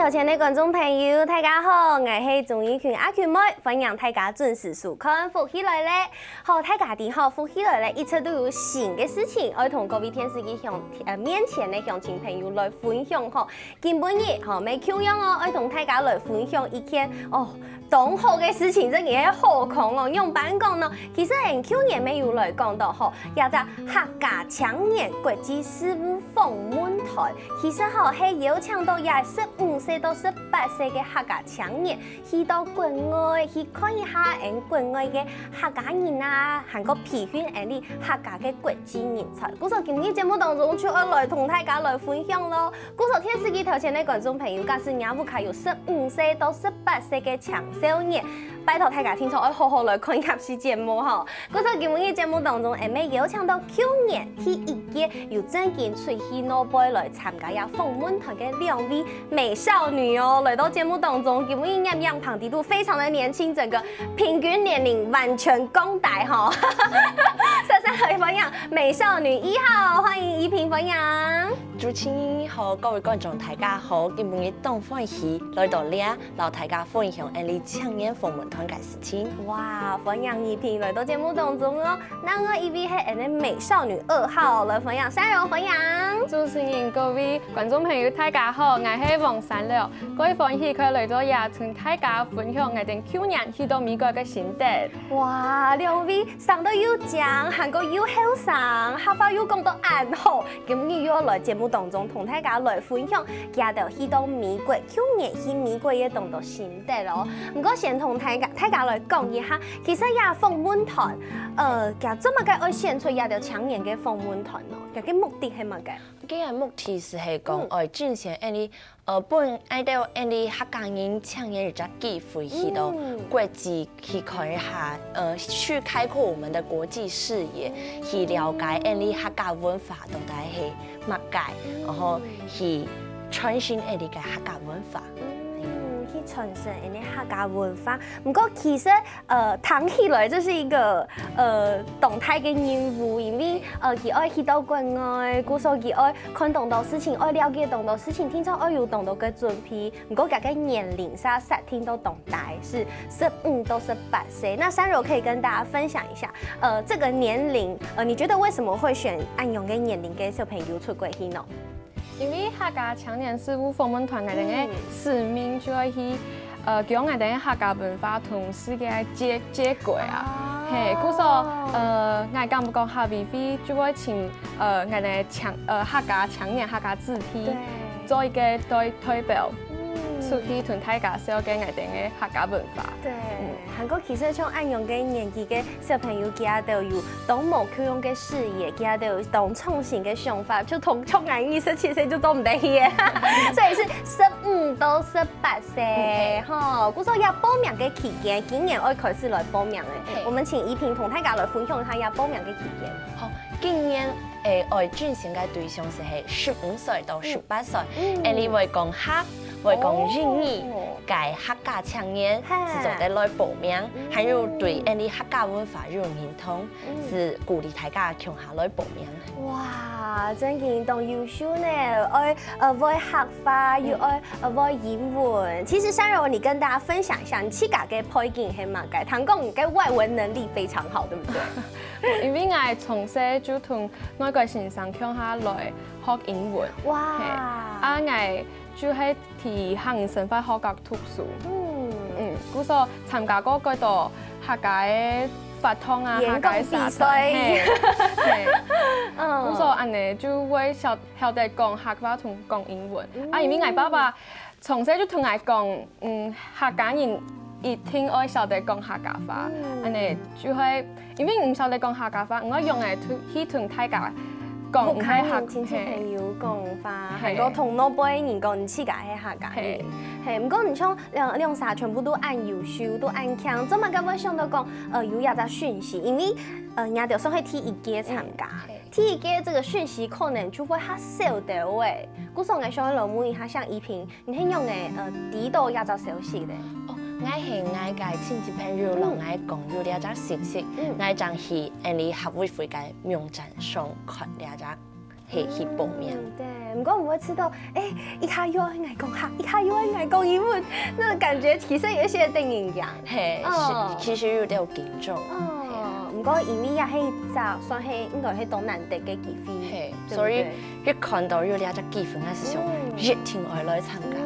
头前的观众朋友，大家好，我是综艺群阿 Q 妹，欢迎大家准时收看《福起来咧》。好，大家好，福起来咧，一切都有新的事情，要同各位电视机面前的乡亲朋友来分享吼。今本日吼没缺氧哦，要同大家来分享一件同好的事情，真係好狂哦！用版講咯，其實去年沒有來講到吼，也就客家青年國際事務訪問團，其實吼係邀請到也15歲到18歲嘅客家青年去到國外去看一下國外嘅客家人啊，韓國培訓啲客家嘅國際人才。故所今日節目當中就要來同大家來分享咯。故所電視機頭前嘅觀眾朋友，假使也有卡有15歲到18歲嘅青少年，拜託大家聽錯，要好好來看入視節目吼。嗰陣今日節目當中，咪邀請到去年第1屆由正經出去諾貝來參加呀訪問團嘅2位美少女哦，來到節目當中，今日樣旁地都非常的年輕，整個平均年齡完全公大吼。珊珊來分享美少女1號，歡迎依萍分享。主持人和各位觀眾大家好，今日當歡喜來到呢，老大家分享青年訪問團嘅事情。哇，歡迎依萍來到節目當中哦。那我依位係美少女2號來分享，珊柔分享。主持人各位觀眾朋友大家好，我係黃珊柔，各位歡喜佢來到也同大家分享我哋去年去到美國嘅心得。哇，2位生得又正，韓國又後生，客話又講到暗好，今日又來節目當中同大家來分享，加到去到美國，去年去美國嘅當到心得咯。唔過先同大家來講一下，其實也訪問團，咁做乜嘅愛選出也到青年嘅訪問團咯？佢嘅目的係乜嘅？佢嘅目的是係講愛進行本愛到客家人青年一個機會去到國際去看一下，去開闊我們的國際視野，去了解客家文化到底係乜嘢，然後去傳承嘅客家文化。去傳承客家文化，不過其實談起來這是一個動態嘅任務，因為佢愛去到國外，故所佢愛看同道事情，愛了解同道事情，聽說愛有同道嘅準備。不過佢嘅年齡上設定到同大是15到18歲。那珊柔可以跟大家分享一下，這個年齡，你覺得為什麼會選按樣嘅年齡嘅小朋友出國去呢？因為客家青年事務訪問團嘅使命就係去將我哋客家文化同世界接軌啊。係，故所我感覺下邊會就會請我哋客家青年客家子弟做一個代表。出去同大家紹介我哋嘅客家文化。對，韓國其實像按樣嘅年紀嘅小朋友，佢都有當無缺樣嘅視野，佢都有當創新嘅想法，就同俺27歲就做唔得嘅，所以是15到18歲，吼，故所要報名嘅期間，今年我開始來報名嘅。我們請依萍同大家來分享一下要報名嘅期間。好，今年我進行嘅對象是15歲到18歲，你會講客。會講英語，介客家青年是做得來報名，還有對客家文化有認同，是鼓勵大家共下來報名。哇，真係當優秀呢！愛會客話，又愛會英文。其實珊柔，你跟大家分享一下，你自己嘅背景係乜嘅？聽講你嘅外文能力非常好，對唔對？因為我從小就同外國先生向下來學英文。哇！我就係喺漢神法學校讀書，故所參加過幾多客家嘅法堂啊，客家比賽，故所安尼就會曉得講客家同講英文。因為我爸爸從小就同我講，客家人一定愛曉得講客家話，安尼就係因為唔曉得講客家話，我用嚟去同大家讲唔看亲戚朋友讲法，很多同老辈人讲唔似噶喺客家嘅，係唔過你像兩啥全部都按優秀，都按強，做乜咁會想到講有一個訊息，因為人家就想去第一屆參加，第一屆這個訊息可能就會較少到誒，故所我想嚟問一下像依萍，你係用嘅知道一個消息咧？我係我嘅親戚朋友同我講有呢隻消息，我將去你學會會嘅網站上看呢隻。去報名。對，唔過唔會知道，一下又愛講客，一下又愛講英文，那感覺其實有些電影樣。係，其實有啲緊張。唔過因為也係就算係應該係當難得嘅機會。係，所以一看到有呢隻機會，我是想熱情愛來參加。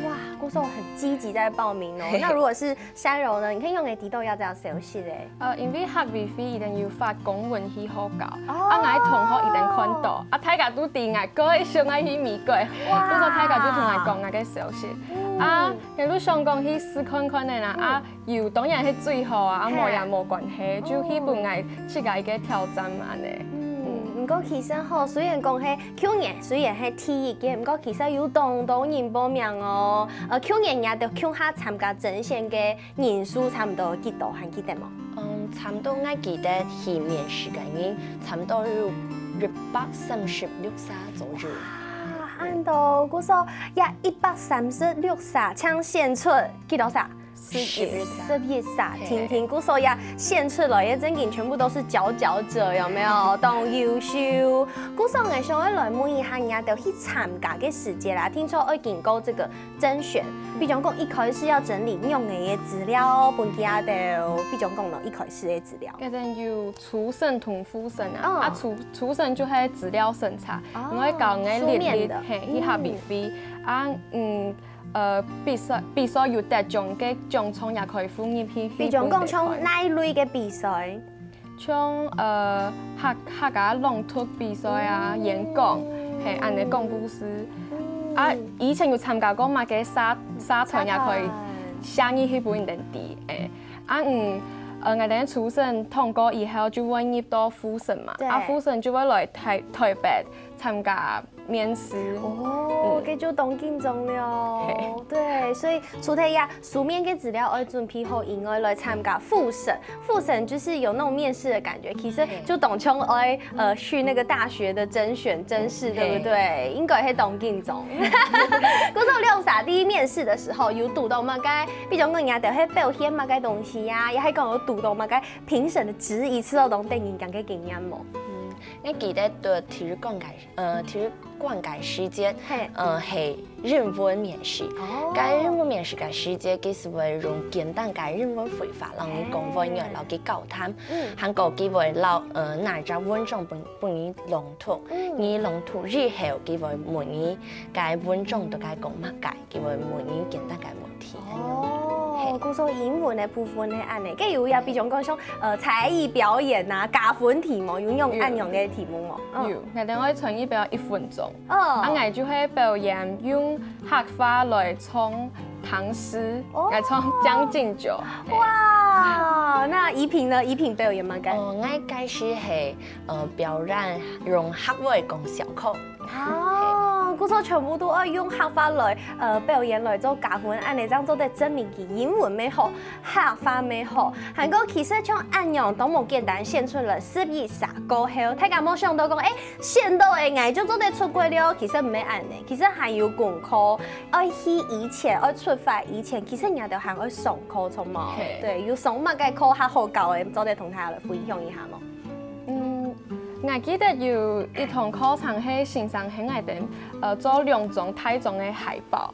哇，故說我很積極在報名哦。那如果是山柔呢？你可以用嚟知道要怎樣消息咧？因為學位費一定要發公文去學校，我同學一定看到，大家都知我個想愛去美國，故說大家就同我講我嘅消息。你都想講去試看看嘅啦，又當然係最好啊，冇也冇關係，就希望我自己嘅挑戰嘛咧。唔過其實吼，雖然講係去年雖然係第一屆，唔過其實有當人報名哦。去年也就去下參加甄選嘅人數差唔多幾多，還記得冇？差唔多我記得去面試嘅人，差唔多有136歲左右。按到嗰時候也136歲，搶選出幾多歲？11歲，聽聽嗰時候也選出來嘅真件全部都是佼佼者，有沒有？當優秀。嗰時候我想來問一下，人家就去參加嘅時間啦。聽說要經過這個甄選，比如講一開始要整理用嘅資料，本地啊就比如講咯，一開始嘅資料。嗰陣有初審同複審啊，初審就係資料審查，我教我列去學位費比賽有得獎嘅獎項也可以放入去。比如講從哪一類嘅比賽？像客家朗讀比賽啊、演講，係按你講故事。以前有參加過嘛嘅沙團也可以上去去本人哋我哋初審通過以後就會入到複審嘛，複審就會來台北參加面試。佢就當緊張了。對，所以除咗呀書面嘅資料要準備好以外，來參加複審。複審就是有那種面試的感覺，其實就當從去那個大學的甄試，對不對？應該係當緊張。嗰時候兩傻第一面試的時候，有讀到乜嘅，比如講人家就係表現乜嘅東西呀，也係講有讀到乜嘅評審的質疑，知道當電影講嘅經驗冇？我記得對體育灌溉時間，係日文面試。該日文面試嘅時間，佢是會用簡單嘅日文回法，讓你講翻嘅留佢交談。韓國佢會留哪隻文章幫你朗讀，你朗讀以後佢會問你該文章都該講乜嘅，佢會問你簡單嘅問題。故說英文的部分係按呢，跟有也比如講像才藝表演啊、加分題目，有用按用嘅題目冇？有，我哋可以創意表演1分鐘。我就係表演用客話來唱唐詩，來唱《將進酒》。哇！那依萍呢？依萍表演乜嘅？我開始係表演用客話講小曲。嗰時候全部都要用客話來表演來做加分，按你這樣做得證明佢英文咩好，客話咩好。韓國其實像按樣都冇簡單選出來11歲過後，大家冇想到講選到嘅藝就做得出國了，其實唔係按呢，其實還有功課。要去以前，要出發以前，其實人家就係要上課從嘛，對，要上乜嘅課較好教嘅，做得同大家來分享一下冇？我記得有一堂課程係先生喺我哋做2種大種嘅海報，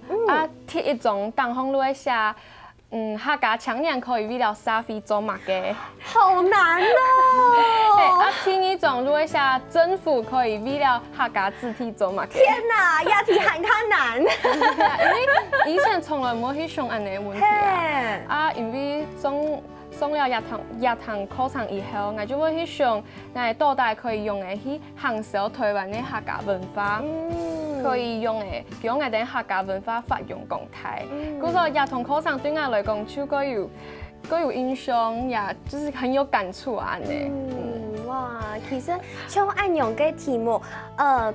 貼一種當紅路寫，客家青年可以為了社會做乜嘅？好難哦！貼一種路寫政府可以為了客家子弟做乜嘅？天哪，也題還較難。因為以前從來冇去想安尼問題因為上了一堂課程以後，我就會去想，我到底可以用嚟去行銷台灣嘅客家文化，可以用嚟將我哋客家文化發揚光大。嗰個一堂課程對我來講，就個有印象，也就是很有感觸啊！哇！哇，其實像按樣嘅題目，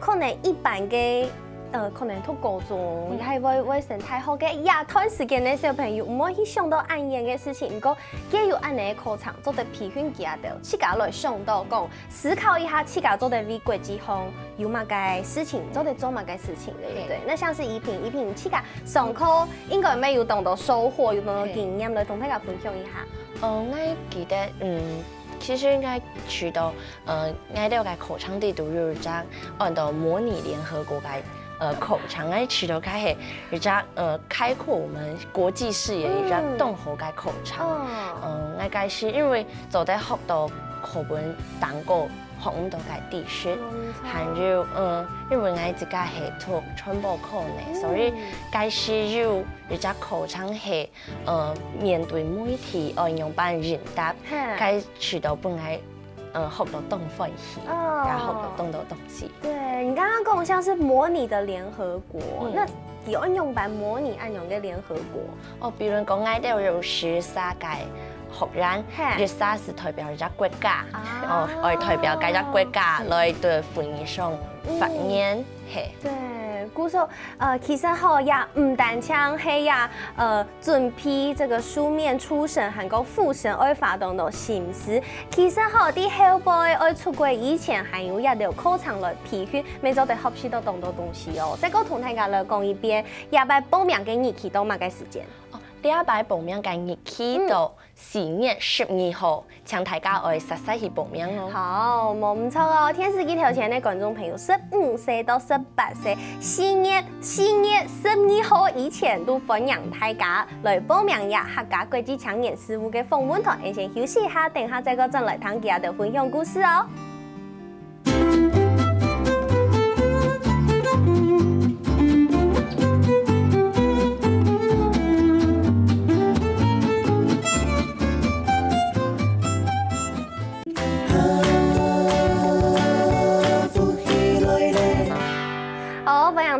可能一般嘅。可能讀高中，也係會上大學嘅廿段時間嘅小朋友，唔可以想到按樣嘅事情。不過，佢有按呢個課程做得培訓佢哋，自家來想到講，思考一下自家做得為國際上有乜嘅事情，做得做乜嘅事情，對不對？那像是依萍自家上課應該沒有當到收穫，有當到經驗，來同大家分享一下。我記得其實應該去到我哋個考場地都有隻按到模擬聯合國嘅。口場喺去到開係一隻開闊我們國際視野一隻動學嘅口場。我解是因為做得學到課本單個學唔到嘅知識，還有因為我自家係讀傳播科嘅，所以解是有一隻口場係面對媒體用辦人答，解去到本來。學到動分析，然後學到動到東西。對，你剛剛講像是模擬的聯合國，那有按用版模擬按用嘅聯合國。比如講我哋有13個學員，13是代表一個國家，我代表嗰個國家來對會議上發言，係。對。故說其實吼也唔單槍係呀，準備這個書面初審，還有複審愛發動到心思。其實吼啲後輩愛出國以前，還有一條課程來培訓，未做得學習到當多東西哦。再個同大家來講一遍，廿八報名嘅日期到乜嘅時間？廿八報名嘅日期到4月12號，請大家愛實際去報名哦。好，冇唔錯哦。電視機頭前嘅觀眾朋友，15歲到18歲，4月12號以前都歡迎大家來報名呀！客家國際青年事務嘅訪問團，先休息一下，等下再個陣來聽佢哋分享故事哦。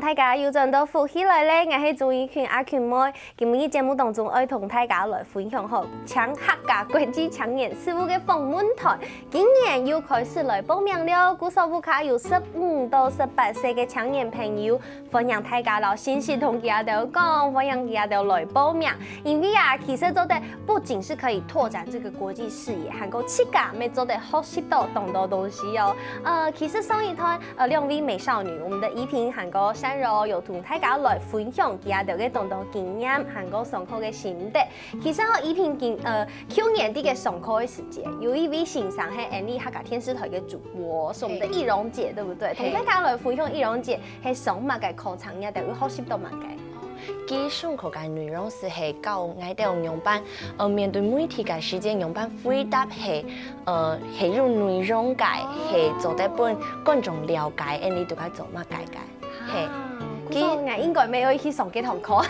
大家要進到福起來咧，我係朱怡群阿群妹。今日節目當中，愛同大家來分享好搶客家國際青年事務嘅訪問團，今年又開始來報名了。古數部卡有15到18歲嘅青年朋友，歡迎大家老信息同佢哋講，歡迎佢哋來報名。因為啊，其實做得不僅是可以拓展這個國際視野，還夠自家咪做得學習到當多東西哦。其實上一團兩位美少女，我們的依萍還夠山柔有同大家來分享佢哋嘅當多經驗，還夠上課嘅心得。其實我依萍去年啲嘅上課嘅時間，有一位先生係安利客家電視台嘅主播，是我們的易容姐，對不對？同大家來分享易容姐係上乜嘅課程，也都會學習到乜嘅。佢上課嘅內容是係教我哋用班，面對媒體嘅時間用班回答係有內容嘅，係做得本觀眾了解，你都該做乜嘅，係。佢應該沒有去上幾堂課。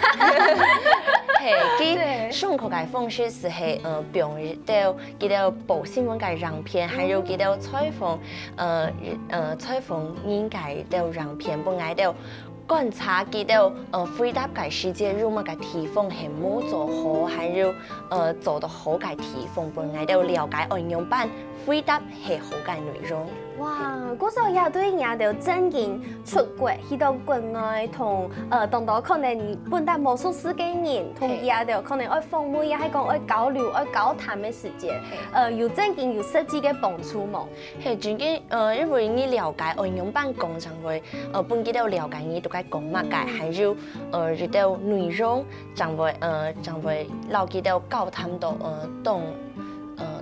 係，佢上課嘅方式是係表現到佢哋報新聞嘅樣片，還有佢哋採訪應該嘅樣片，本來到觀察佢哋回答嘅時間有乜嘅地方係冇做好，還有做得好嘅地方，本來到了解應用班回答係好嘅內容。哇！嗰時候也對人哋真正出國去到國外，同當到可能本地無數世嘅人，同人哋可能愛訪問，也係講愛交流、愛交談嘅時間，有真正有實際嘅幫助冇？係真嘅，因為你了解應用班講就會，本幾多了解你都該講乜嘅，還有呢啲內容就會留幾多交談到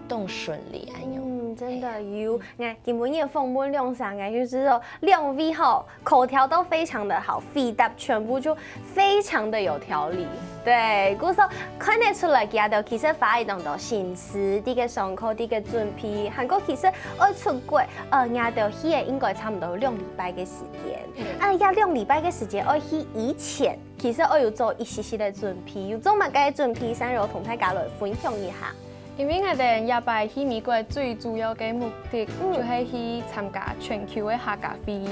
動順利咁樣。真的有，今日訪問兩三個，就是說兩位好，口條都非常的好，回答全部就非常的有條理。對，故說看得出來，佢哋其實花一種多心思，啲嘅上課，啲嘅準備，韓國其實愛出國，佢哋去嘅應該差唔多2禮拜嘅時間。要2禮拜嘅時間，愛去以前，其實我要做一些些嘅準備，要做乜嘅準備，想要同大家來分享一下。因為我哋廿八去美國最主要嘅目的，就係去參加全球嘅客家會議。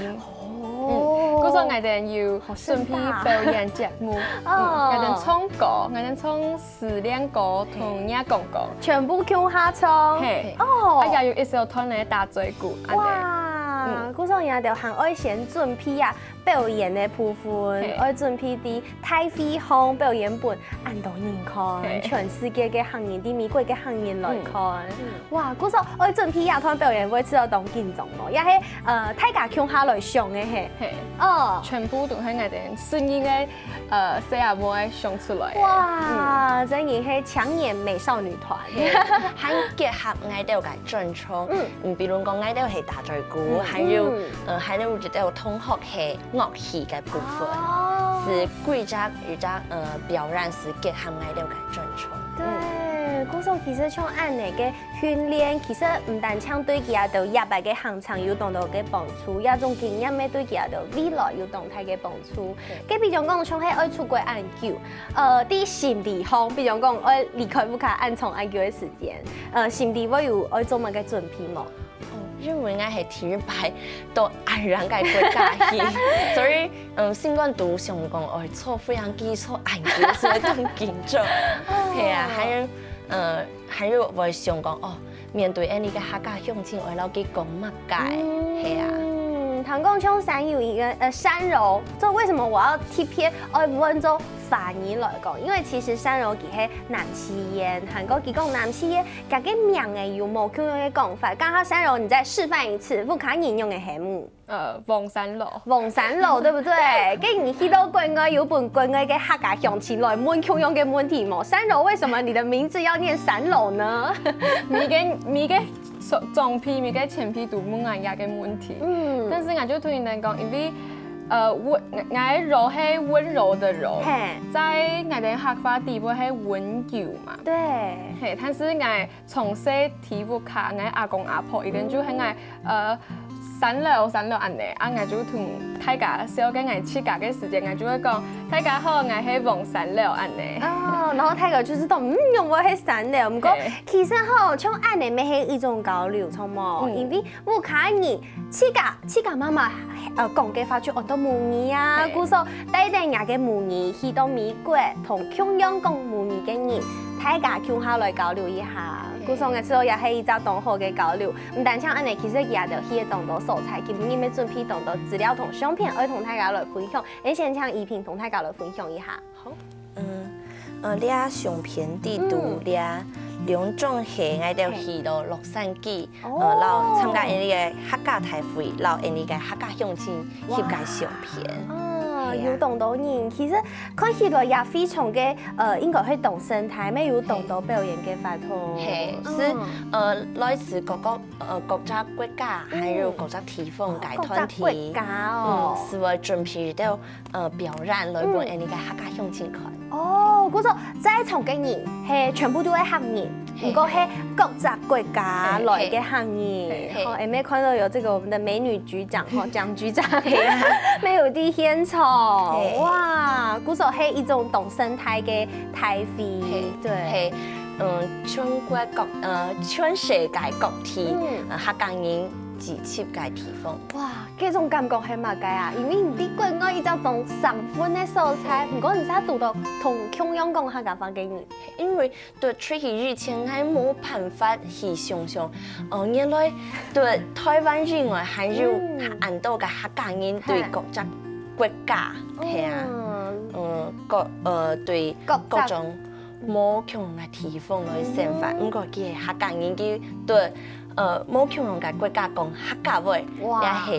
嗰時我哋要準備表演節目，我哋唱歌，我哋唱四兩歌同一公歌，全部向下唱。哦，啊又要一首團嚟打嘴鼓。哇，嗰時也就行愛先準備啊表演的部分，愛準備啲大會堂表演本，按到人看，全世界嘅行業，啲美國嘅行業來看。哇，嗰時愛準備亞團表演會知道當緊張咯，也係大家向下來上嘅係，哦，全部都係我哋聲音嘅細阿妹上出來。哇，真係係搶眼美少女團，還結合我哋嘅專長，比如講我哋係打嘴鼓，還有一啲同學係樂器嘅部分，是幾隻表演是結合我哋嘅專長。對，嗰時候其實像按你嘅訓練，其實唔但唱對佢啊，就入嚟嘅行程有動到嘅幫助，一種經驗嘅對佢啊，就未來有動態嘅幫助。咁比如講唱係愛出國按久，啲心地方，比如講愛離開烏卡按從按久嘅時間，心地會有愛做乜嘅準備冇？因為我係體育派到黯然嘅國家去，所以新冠讀上講我坐飛機坐按久，所以咁緊張。係啊，還有我想講面對呢個客家鄉親，我老幾講乜解？係啊。唐貢秋山有一個山柔，這為什麼我要特別愛溫州反語來講？因為其實山柔佢係南溪煙，韓國佢講南溪煙，佢個名誒有冇咁樣嘅講法？剛好山柔，你再示範一次，不卡引用嘅係乜？黃山路，黃山路對不對？跟你去到國外有本國外嘅客家鄉親來問咁樣嘅問題冇？山柔，為什麼你的名字要念山路呢？咪嘅裝批咪嘅前批都冇人家嘅問題。但是我就突然間講，因為我柔係溫柔的柔，在我哋客家地位係溫柔嘛。對。係，但是我從細體育卡，我阿公阿婆一定就係我三樓安尼，我就同大家小嘅我去家嘅時間，我就會講大家好，我係黃三樓安尼。哦，然後大家就知道用我係三樓，不過其實吼像安尼咪係一種交流，錯冇？因為我看你去家媽媽講嘅話就按到母語啊，故說帶定人嘅母語去到美國同同樣講母語嘅人，大家向下來交流一下。故說我知道也係一個同好嘅交流，唔但像安尼，其實也就去當到素材，基本要準備當到資料同相片，愛同大家來分享。你先請依萍同大家來分享一下。好。你啊相片地圖，你啊兩種係我哋去到洛杉磯，然參加呢個客家大會，然後呢個客家鄉親翕個相片。有動到人，其實看起來也非常嘅應該係動生態，咩有動到表演嘅法通。係，是來自各個國家還有各個地方嘅團體，是為準備到表演來幫呢個客家鄉親看。哦，嗰個在場嘅人係全部都係客人，不過係各個國家來嘅客人。好，誒，咩看到有這個我們的美女局長，蔣局長，沒有啲現場。哇，嗰個係一種動生態嘅大會，對，全世界各地客家人自設嘅地方。哇，嗰種感覺係乜嘅啊？因為啲國外一種當上分嘅素材，唔過唔使讀到同中央講客家話嘅人，因為對出去以前係冇辦法去想象，原來對台灣以外還有很多嘅客家人對國家係啊，對各種冇強嘅地方來生活，唔過佢係客家人，佢對冇強嘅國家講客家話，也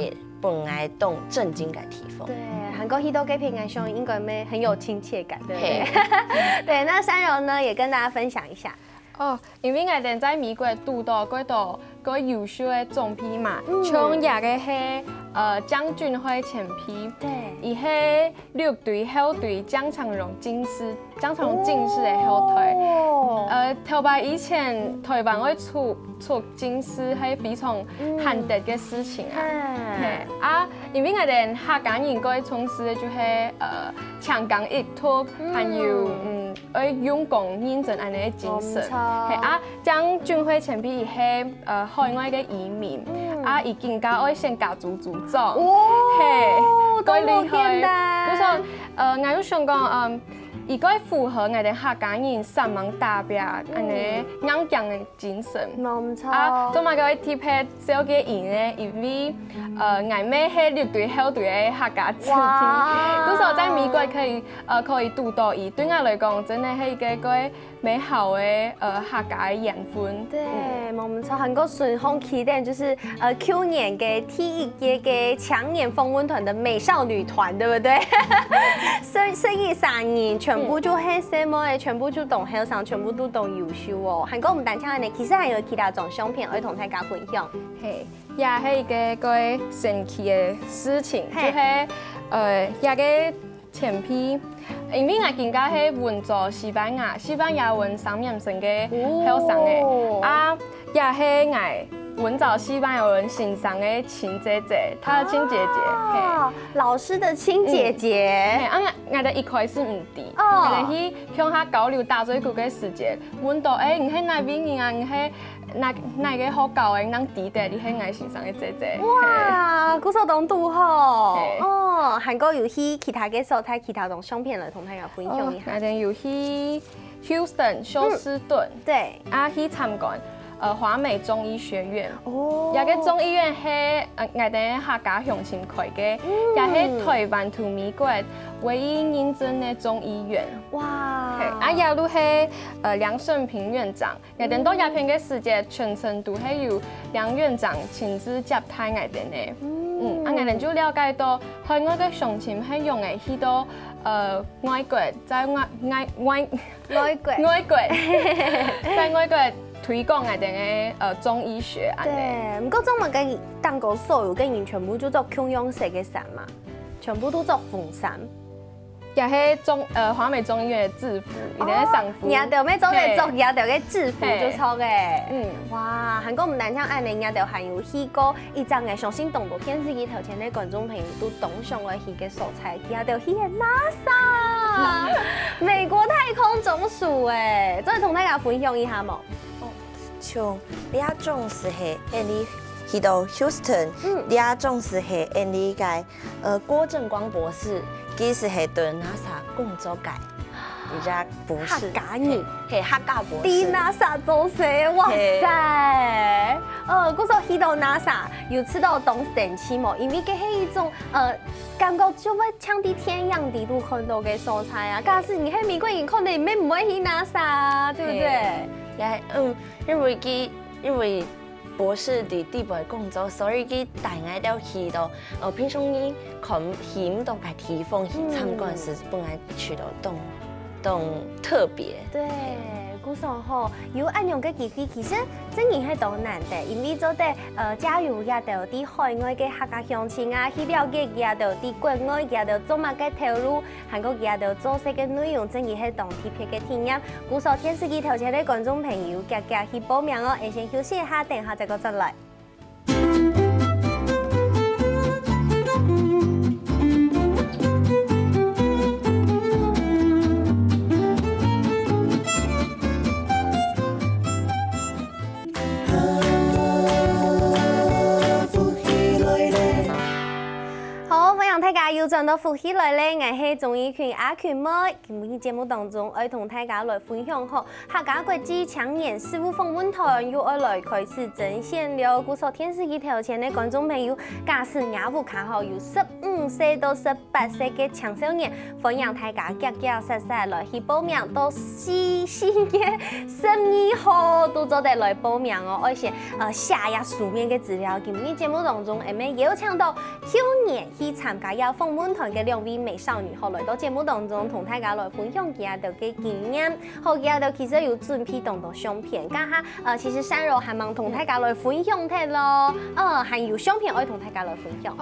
係本來當正經嘅地方。對，韓國去到嘅平安鄉應該咩很有親切感，對不對？對，那山柔呢，也跟大家分享一下。因為我哋在美國讀到嗰度個優秀嘅總批嘛，像也嘅係將軍會前批，對，而係陸隊後隊江長榮進士嘅後隊。頭擺以前台灣會出進士係非常難得嘅事情啊。因為我哋客家人該從事嘅就係長江一途，還有要用功认真安尼的精神。嘿啊，将军会前批伊系海外嘅移民，啊，伊更加爱先家族组装。嘿，都厉害。不错，我有想讲，伊个符合我哋客家人三忙打拼安尼硬强的精神。冇错。啊，做埋个贴片小嘅演咧，因为我妹系六队好队嘅客家子弟，嗰时候在美国可以读到伊，对我来讲真系系一个美好嘅客家嘅缘分。对，冇错，很够顺风期待就是去年嘅第一届嘅强年风温团的美少女团，对不对？生意3年，全部就黑什么嘅，全部就懂后上，全部都懂优秀哦。韩国唔单唱嘅，其实还有其他种相片，可以同大家分享。嘿，也系一个神奇嘅事情，就系也个前批。因为我更加係換咗西班牙文3年生嘅後生嘅，啊，也係我換咗西班牙文欣賞嘅親姐姐，她的親姐姐，老師的親姐姐，我哋一開始唔知，我哋去向下交流打嘴鼓嘅時節，問到你係哪邊人啊？你係哪個學校嘅？能知得你係我欣賞嘅姐姐。哇，鼓手當都好，哦，韓國有去其他嘅所睇其他種相片嚟同大家分享一下。我哋有去 Houston 休斯頓，對，啊去參觀。華美中醫學院，有個中醫院係我哋客家鄉親開嘅，也係台灣同美國唯一認證嘅中醫院。哇！啊，也都係梁勝平院長，我哋到鴉片嘅時節，全程都係由梁院長親自接待我哋嘅。啊，我哋就了解到，海外嘅鄉親係用嘅許多外國，在外國。推廣我哋嘅中醫學安尼。對，唔過中文嘅單個所有嘅人全部都做共用式嘅衫嘛，全部都做風衫。也係華美中醫院嘅制服，一定係上服。人哋咩做嘅做，人哋嘅制服就錯嘅。哇，韓國唔單止按你，人哋還有去過一張嘅相信動作電視機頭前嘅觀眾朋友都懂上嘅去嘅素材，人哋去嘅 NASA 美國太空總署誒，再同大家分享一下冇？像你啊，總是係你去到 Houston，你啊總是係你個郭正光博士，佢是係對 NASA 工作嘅，而家博士。客家人，係客家博士。啲 NASA 做事，哇塞！嗰時候去到 NASA 有吃到東電器冇？因為佢係一種感覺就會像啲天樣地都看到嘅素材啊。假使你喺美國人可能你唔會去 NASA，對不對？因為博士伫地部工作，所以佢大家都去到平常人看唔到嘅地方去參觀時，本來去到動特別。對，古時候有安樣嘅機會，其實真然係都難得，因為做得加入也到啲海外嘅客家鄉親啊，去了解也到啲國外也到做乜嘅投入，韓國也到做些嘅內容，真然係當特別嘅體驗。古時候電視機頭前嘅觀眾朋友，夾去報名哦，先休息一下，等下再個再來。大家又轉到福喜來咧，我係綜藝群阿群妹。今日節目當中，我同大家來分享下客家國際青年事務訪問團又來開始徵選了。故所電視機頭前嘅觀眾朋友，假使亞戶卡號有15歲到18歲嘅青少年，歡迎大家結結實實來去報名，到4月12號都做得來報名哦。而且下呀書面嘅資料，今日節目當中，我們邀請到去年去參加要訪問團嘅2位美少女，後來到節目當中同大家來分享佢哋嘅經驗，好佢哋其實有準備當到相片，家下其實珊柔還忙同大家來分享嘅咯，還有相片可以同大家來分享。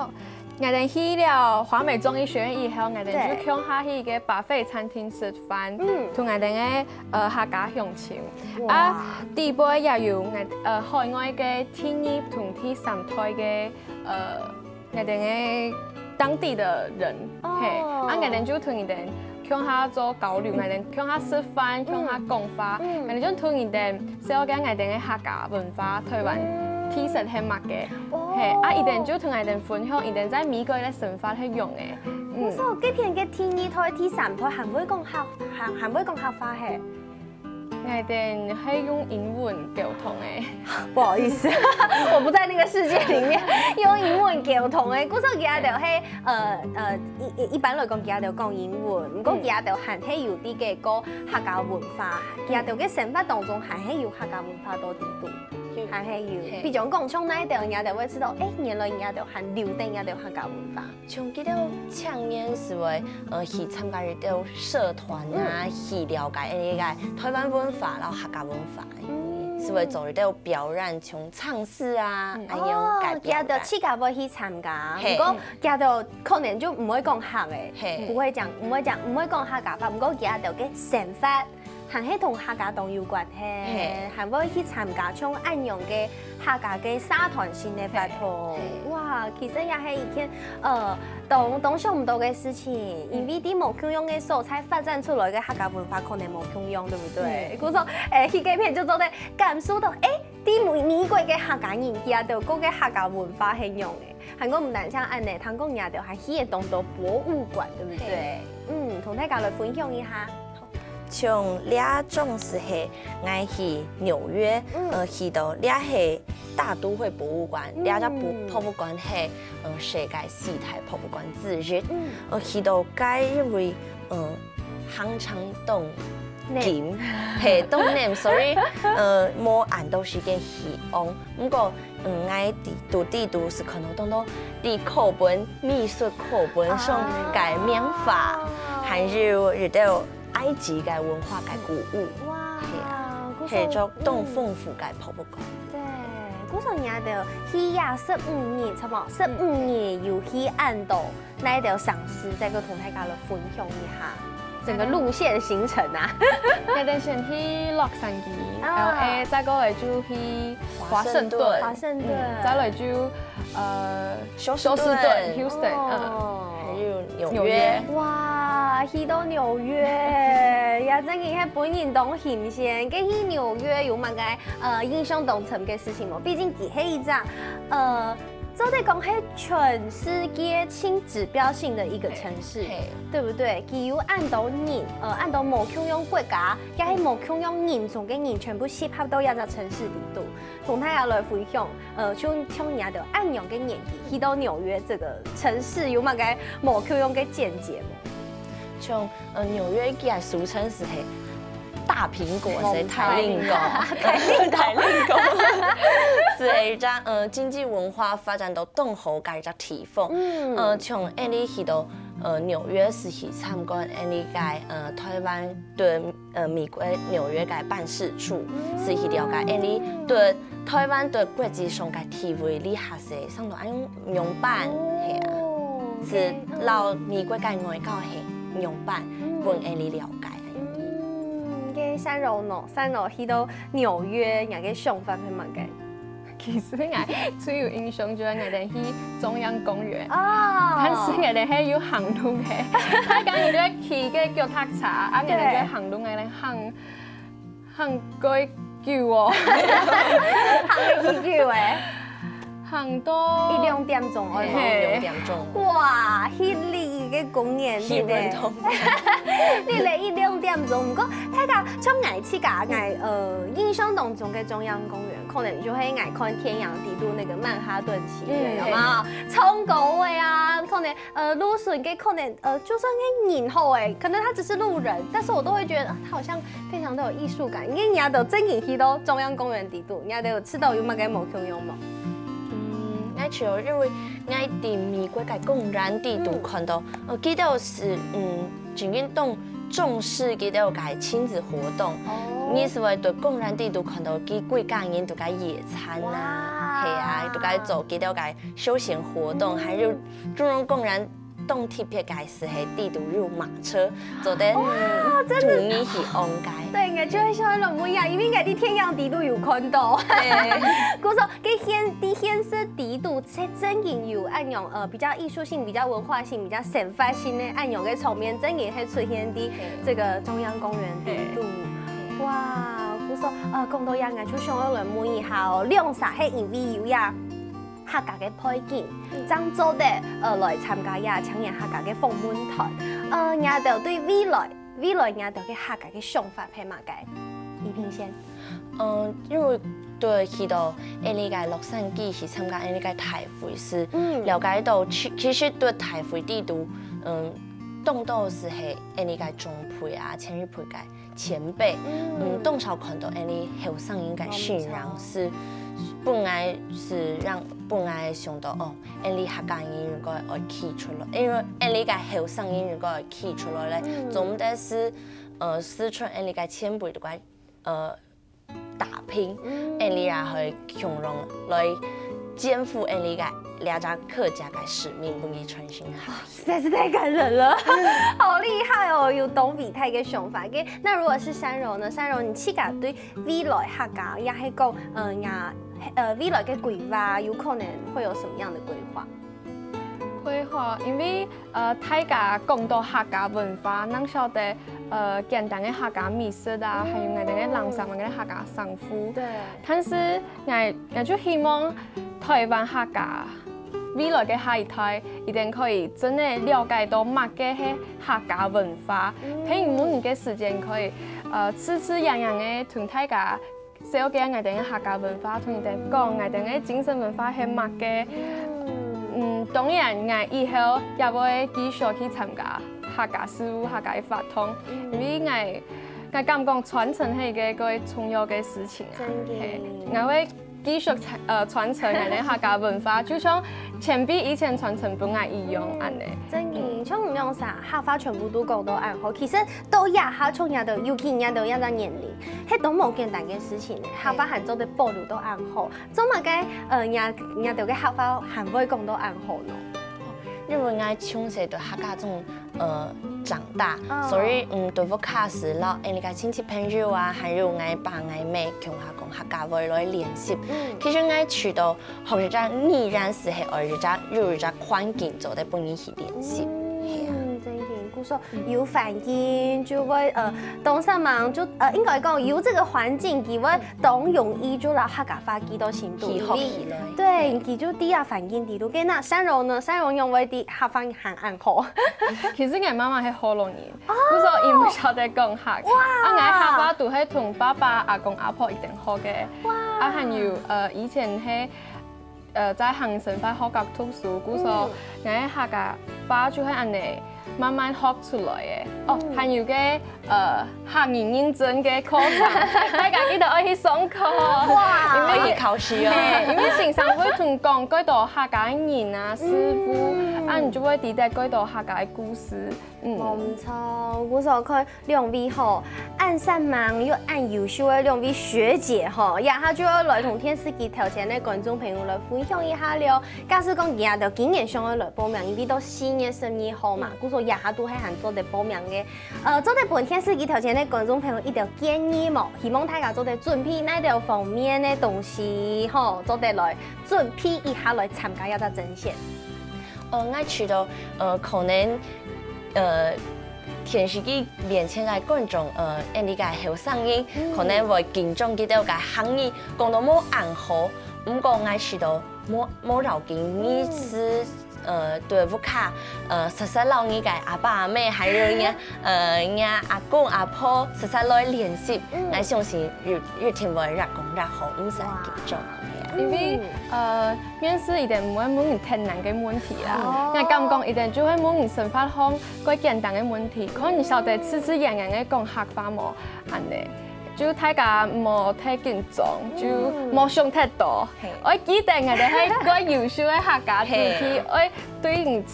我哋去了華美中醫學院以後，我哋就向下去嘅巴菲餐廳食飯，同我哋嘅客家鄉親。啊，第二步也有我海外嘅第2同第3台嘅我哋嘅當地的人，嘿，我哋就同佢哋向下做交流，我哋向下示范，向下讲话，我哋將推而哋小嘅我哋嘅客家文化台灣體現係乜嘅，係啊，一定就同我哋分享，一定在美國嘅生活去用嘅。我說呢片嘅第二胎、第三胎係唔會講客話嘅。我哋係用英文溝通嘅，不好意思，我不在那個世界裡面用英文溝通嘅。嗰時候佢哋係一般來講，佢哋講英文，唔過佢哋係係有啲嘅個客家文化，佢哋嘅生活當中係有客家文化多啲度，係有。比如講從那一度，佢哋會知道，原來佢哋係留定佢哋客家文化。從記到青年時為去參加啲社團啊，去了解呢個台灣文化，然後客家文化，是為做啲表演，從唱詩啊，咁樣改表。佢哋自家會去參加，不過佢哋可能就唔會講客嘅，唔會講客家話，不過佢哋嘅生活係同客家黨有關係，係會去參加像咁樣嘅客家嘅社團性嘅活動。哇，其實也係一件當想唔到嘅事情，因為啲冇共用嘅素材發展出來嘅客家文化可能冇共用，對唔對？嗰個戲劇片就做得感受到，啲美國嘅客家人佢哋嗰個客家文化係用嘅，係我唔單止按呢，佢講佢哋係去當到博物館，對唔對？同大家來分享一下。從呢種時係我去紐約，去到呢係大都會博物館，呢個博物館係世界四大博物館之一。去到該因為香腸凍點係凍點，所以冇按到時間去用。不過我讀是可能當到啲課本、美術課本上嘅描法，還有日到埃及嘅文化嘅古物，係做東豐府嘅博物館。對，嗰時候人哋去呀15年，差唔多15年又去按到那一條嘗試，再個同大家來分享一下整個路線行程啊。我哋先去洛杉磯，LA，再過嚟就去華盛頓，再嚟就休斯頓 ，Houston，還有紐約。哇，去到紐約，也真係喺本人當新鮮，跟去紐約有乜嘅印象當深嘅事情冇？畢竟佢係一隻照得講係全世界輕指標性的一個城市，對不對？佢有按到人，按到冇共用國家，也係冇共用人種嘅人全部集合到一隻城市裏度，同大家來分享，從人哋按樣嘅年紀去到紐約這個城市有乜嘅冇共用嘅見解冇？從紐約嘅俗稱是係大蘋果，係台令狗，台令狗，是一張經濟文化發展到東河嘅一隻地方。從你去到紐約時去參觀你嘅台灣對美國紐約嘅辦事處，是去了解你對台灣對國際上嘅地位，你下世上到按用辦係啊，是老美國嘅外交係用辦，幫你了解。三樓去到紐約，人嘅想法係乜嘅？其實我最有印象就係我哋去中央公園，但是我哋係要行路嘅，大家要咧去嘅腳踏車，啊我哋就行路，我哋行過叫喎，行幾叫誒？行到1-2點鐘，我2點鐘。哇，迄里嘅公園，你嚟1-2點鐘，唔過大家從愛去㗎，印象當中嘅中央公園，可能就係愛看天陽地度那個曼哈頓奇緣，有冇？超高嘅啊，可能路順嘅可能就算係人好誒，可能他只是路人，但是我都會覺得他好像非常的有藝術感，因為人家都真係去到中央公園地度，人家都有吃到有乜嘅冇共用冇？我除咗因為我喺美國嘅公園地度看到，記得是最近重視記得嘅親子活動，你是會對公園地度看到幾家人都喺野餐啊，係啊，都喺做記得嘅休閒活動，還有中央公園动特别解是系地图入马车，做得注意去安解。对，我就会想到不一样，因为我伫天阳地图有看到。故说佮显示地图，这真然有按用比较艺术性、比较文化性、比较sen发性的按用嘅场面，真然会出现伫这个中央公园地图。哇，故说讲到样，我就想到人问一下哦，亮啥系因为有呀？客家嘅配件，怎做的来参加呀抢赢客家嘅访问团，也就对未来也就嘅客家嘅想法係乜嘅？宜萍先。因为对去到呢个洛杉矶去参加呢个台会是了解到，其实对台会地图，动到是系呢个中辈啊、前日辈嘅前辈，动少看到呢后生应该渲染是。本来是让本来想到哦，呢客家人如果会起出来，因为呢个后生人如果会起出来咧，总得是四川呢个前辈的个打拼，呢也去强荣来肩负呢个两家客家的使命，不给传承下。实在是太感人了，好厉害哦！有董比泰嘅想法嘅。那如果是山柔呢？山柔，你自家对未来客家也係講未來嘅規劃，有可能會有什麼樣的規劃？規劃，因為大家講到客家文化，咱曉得簡單嘅客家美食啊，還有我哋嘅人生嘅客家生活。對。但是我就希望台灣客家未來嘅下一代一定可以真係了解到乜嘅係客家文化，譬如每年嘅時間可以次樣樣嘅同大家。小嘅我哋嘅客家文化，同人哋講我哋嘅精神文化係乜嘅？當然我以後也會繼續去參加客家事務、客家嘅活動，因為我感覺傳承係一個重要嘅事情啊。我會繼續傳承我哋客家文化，就像前輩以前傳承本來一樣安尼。真嘅，像唔用啥客話全部都講到安好，其實到也下從也到，尤其也到一個年齡，係都冇簡單嘅事情咧。客話行做的保留都安好，做乜嘅也到嘅客話行會講到安好呢？因為我從細對客家種長大，所以對我開始了呢個親戚朋友啊，還有我爸我妹同我講客家話來練習。其實我去到學日家依然是係愛日家有日家環境做的本意去練習。真嘅，故說有反應就會當上忙就應該講有這個環境，佢會當容易就讓客家話記到深度裡。對，佢就啲啊反應啲都嘅。那山柔呢？山柔用為啲客話行安好。其實我媽媽係河洛人，故所伊唔曉得講客。我客話都係同爸爸、阿公、阿婆一定學嘅。啊，還有以前係在恒生法學校讀書，故所我客家話就係安尼。慢慢學出來嘅，哦，還有嘅客語認證嘅課程，大家記得愛去上課，哇，因為考試啊，因為經常會同講幾多客家人啊師傅，啊，你就會記得幾多客家嘅故事，冇錯，我所看兩位吼，按善忙又按優秀嘅兩位學姐吼，也下就要來同電視機頭前嘅觀眾朋友來分享一下了。假使講也就今年想要來報名，因為到4月12號嘛，我所也下都係行做得報名嘅。做得本電視機頭前嘅觀眾朋友一條建議冇，希望大家做得準備那條方面嘅東西吼，做得來準備一下來參加一個甄選。我去到可能電視機面前嘅觀眾呢個後生人可能會緊張幾多個行業講到冇安好，唔過我去到冇要緊，你是對屋卡實實老人嘅阿爸阿妹，還有人阿公阿婆實實來練習，我相信越聽會越講越好，唔使緊張。因為面試一定唔會問人太難嘅問題啦，我感覺一定就會問人生活上幾簡單嘅問題，可能曉得次樣樣嘅講客話冇安尼，就大家冇太緊張，就冇想太多。我記得我哋係個優秀嘅客家子弟，我對人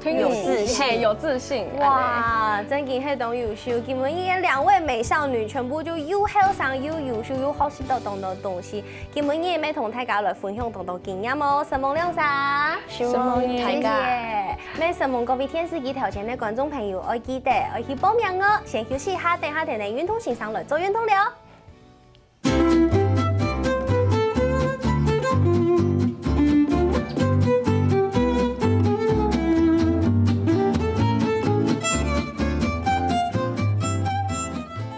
有自信，有自信。哇，真嘅係當優秀，今日呢兩位美少女全部就又後生又優秀又學習到當多東西。今日呢咪同大家來分享當多經驗哦，神夢亮啥？神夢大家，咩神夢各位電視機頭前嘅觀眾朋友，愛記得愛去報名哦。先休息一下，等下嚟運動欣賞來做運動了。